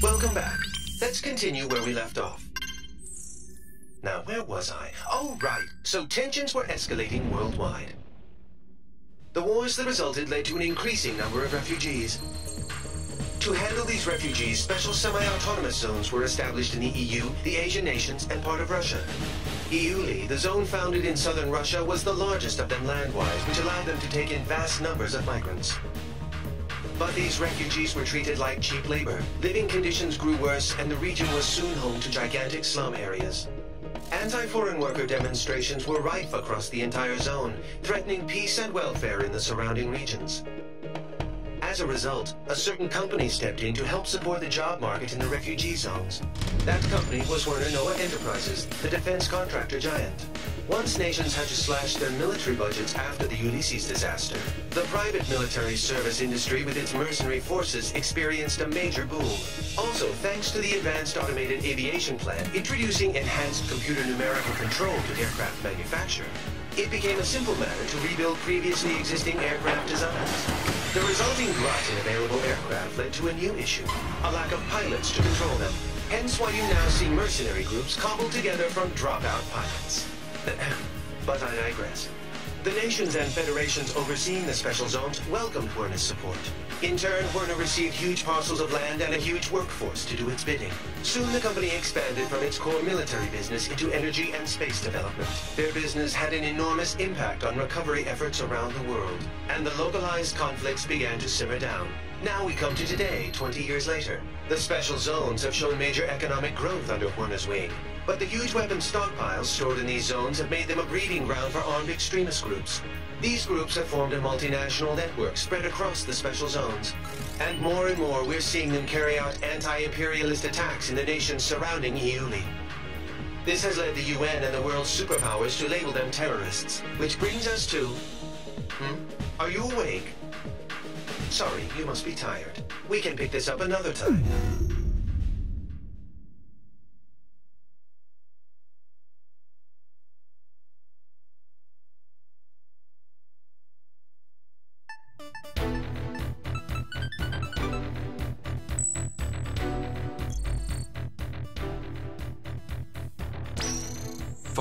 Welcome back. Let's continue where we left off. Now, where was I? Oh, right. So tensions were escalating worldwide. The wars that resulted led to an increasing number of refugees. To handle these refugees, special semi-autonomous zones were established in the EU, the Asian nations, and part of Russia. Iuli, the zone founded in southern Russia, was the largest of them land-wise, which allowed them to take in vast numbers of migrants. But these refugees were treated like cheap labor. Living conditions grew worse, and the region was soon home to gigantic slum areas. Anti-foreign worker demonstrations were rife across the entire zone, threatening peace and welfare in the surrounding regions. As a result, a certain company stepped in to help support the job market in the refugee zones. That company was Werner Noah Enterprises, the defense contractor giant. Once nations had to slash their military budgets after the Ulysses disaster, the private military service industry with its mercenary forces experienced a major boom. Also, thanks to the Advanced Automated Aviation Plan introducing enhanced computer numerical control to aircraft manufacture, it became a simple matter to rebuild previously existing aircraft designs. The resulting glut in available aircraft led to a new issue, a lack of pilots to control them. Hence why you now see mercenary groups cobbled together from dropout pilots. But I digress. The nations and federations overseeing the special zones welcomed Werner's support. In turn, Werner received huge parcels of land and a huge workforce to do its bidding. Soon the company expanded from its core military business into energy and space development. Their business had an enormous impact on recovery efforts around the world, and the localized conflicts began to simmer down. Now we come to today, 20 years later. The special zones have shown major economic growth under Werner's wing, but the huge weapons stockpiles stored in these zones have made them a breeding ground for armed extremist groups. These groups have formed a multinational network spread across the special zones. And more we're seeing them carry out anti-imperialist attacks in the nations surrounding Iuli. This has led the UN and the world's superpowers to label them terrorists, which brings us to... Are you awake? Sorry, you must be tired. We can pick this up another time.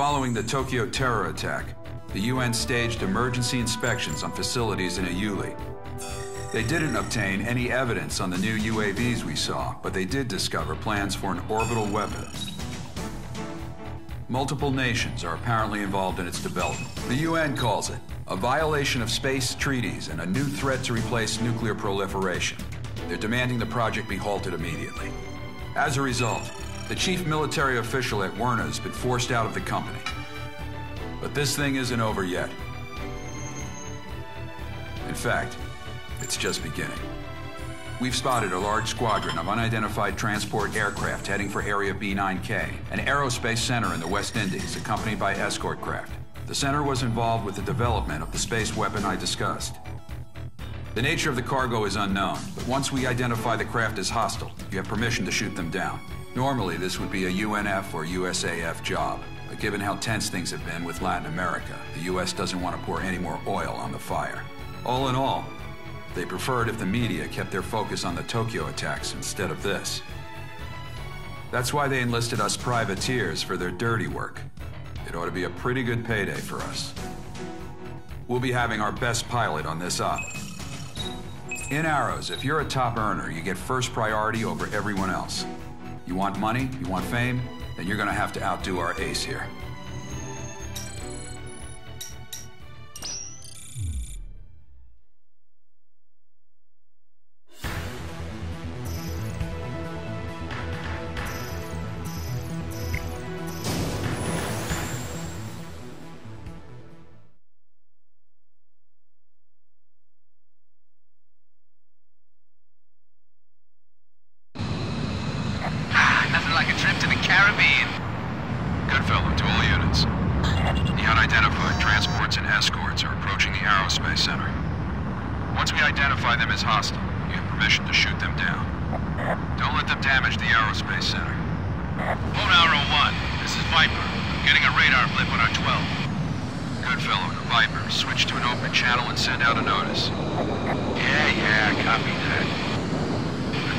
Following the Tokyo terror attack, the UN staged emergency inspections on facilities in Iuli. They didn't obtain any evidence on the new UAVs we saw, but they did discover plans for an orbital weapon. Multiple nations are apparently involved in its development. The UN calls it a violation of space treaties and a new threat to replace nuclear proliferation. They're demanding the project be halted immediately. As a result, the chief military official at Werner has been forced out of the company. But this thing isn't over yet. In fact, it's just beginning. We've spotted a large squadron of unidentified transport aircraft heading for Area B9K, an aerospace center in the West Indies, accompanied by escort craft. The center was involved with the development of the space weapon I discussed. The nature of the cargo is unknown, but once we identify the craft as hostile, you have permission to shoot them down. Normally, this would be a UNF or USAF job, but given how tense things have been with Latin America, the US doesn't want to pour any more oil on the fire. All in all, they preferred if the media kept their focus on the Tokyo attacks instead of this. That's why they enlisted us privateers for their dirty work. It ought to be a pretty good payday for us. We'll be having our best pilot on this op. In Arrows, if you're a top earner, you get first priority over everyone else. You want money, you want fame, then you're gonna have to outdo our ace here.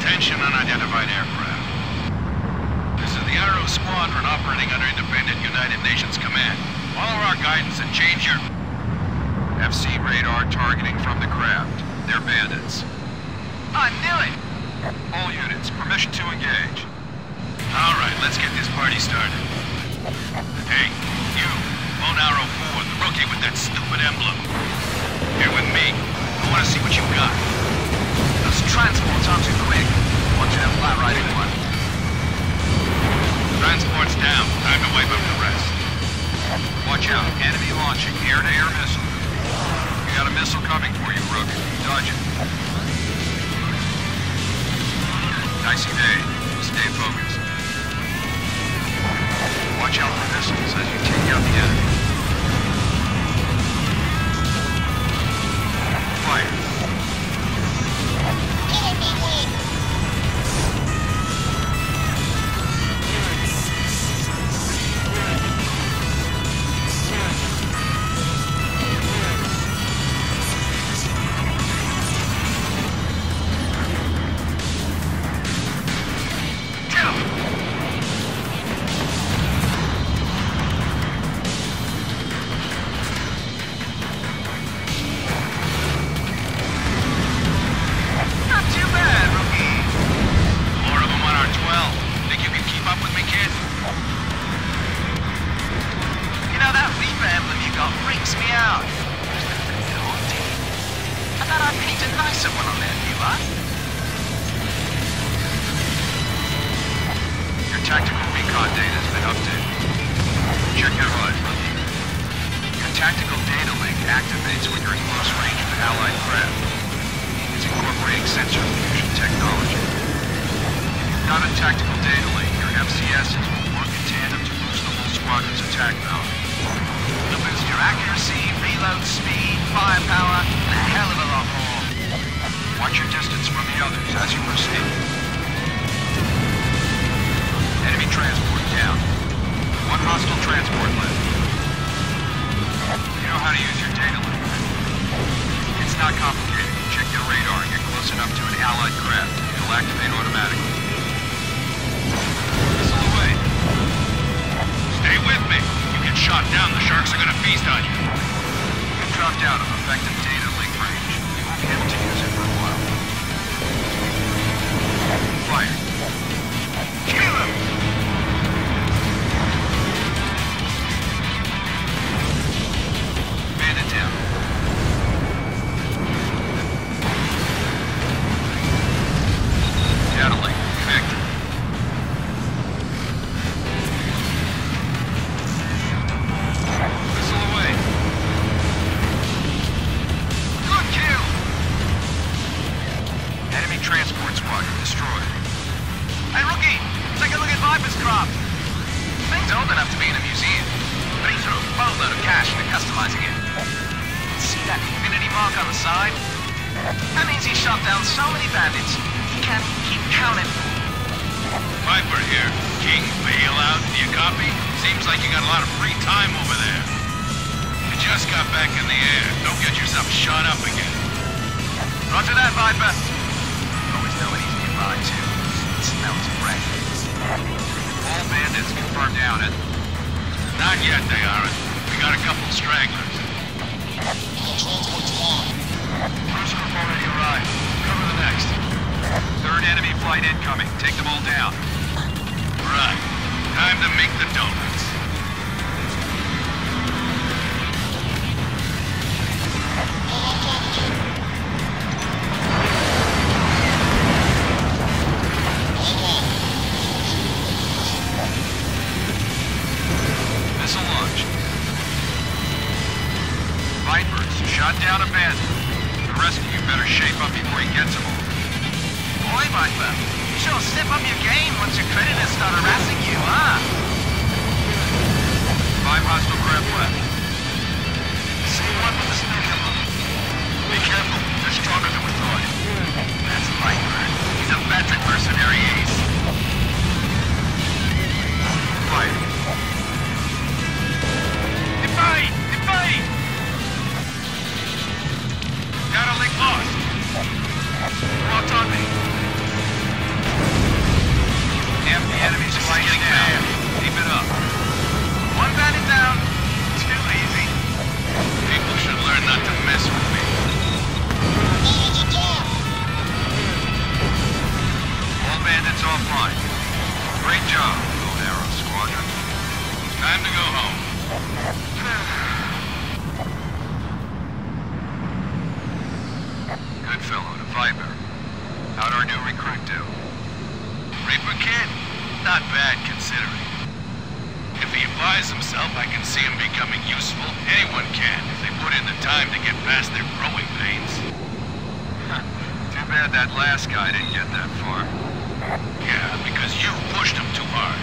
Attention unidentified aircraft. This is the Arrow Squadron operating under independent United Nations command. Follow our guidance and change your... FC radar targeting from the craft. They're bandits. I knew it! All units, permission to engage. All right, let's get this party started. Hey, you, Lone Arrow 4, the rookie with that stupid emblem. Here with me. I want to see what you got. Those transports aren't too quick. I want you to fly right into one. Transport's down. Time to wipe up the rest. Watch out. Enemy launching air-to-air missile. You got a missile coming for you, Rook. Dodge it. Nice day. Stay focused. Watch out for missiles as you take out the enemy. Fire. Tactical recon data has been updated. Check your HUD. Your tactical data link activates when you're in close range of an allied craft. It's incorporating sensor fusion technology. If you've got a tactical data link, your FCSs will work in tandem to boost the whole squadron's attack power. It'll boost your accuracy, reload speed, firepower, and a hell of a lot more. Watch your distance from the others as you proceed. Enemy transport down. One hostile transport left. You know how to use your data link. It's not complicated. Check your radar and get close enough to an allied craft. It'll activate automatically. Missile away. Stay with me. You get shot down, the sharks are gonna feast on you. You've dropped out of effective data link range. You won't be able to use it for a while. Fire. Kill him! Bandit down. Data link connected. Missile away. Good kill! Enemy transport squadron destroyed. Hey, rookie! Take a look at Viper's craft. Thing's old enough to be in a museum, but he threw a boatload of cash into customizing it. See that infinity mark on the side? That means he shot down so many bandits, he can't keep counting. Viper here. King bailout. Do you copy? Seems like you got a lot of free time over there. You just got back in the air. Don't get yourself shot up again. Roger that, Viper. Always know when he's nearby, too. It smells fresh. All bandits confirmed down it. Not yet, they aren't. We got a couple stragglers. Cruise group already arrived. Cover the next. Third enemy flight incoming. Take them all down. Right. Time to make the donuts. Missile launched. Vipers, shot down a bandit. The rest of you better shape up before he gets them all. Boy, Viper, you sure step up your game once your creditors start harassing you, huh? 5 hostile craft left. Same one with the snake emblem. Be careful, they're stronger than we thought. That's Viper. He's a veteran mercenary ace. Fire. Define! Define! Data link lost. Locked on me. getting bad. Keep it up. One bandit down. Too easy. People should learn not to mess with me. All bandits offline. Great job, Gold Arrow Squadron. Time to go home. Good fellow to Viper. How'd our new recruit do? Reaper kid? Not bad, considering. If he applies himself, I can see him becoming useful. Anyone can, if they put in the time to get past their growing pains. Too bad that last guy didn't get that far. Yeah, because you pushed him too hard.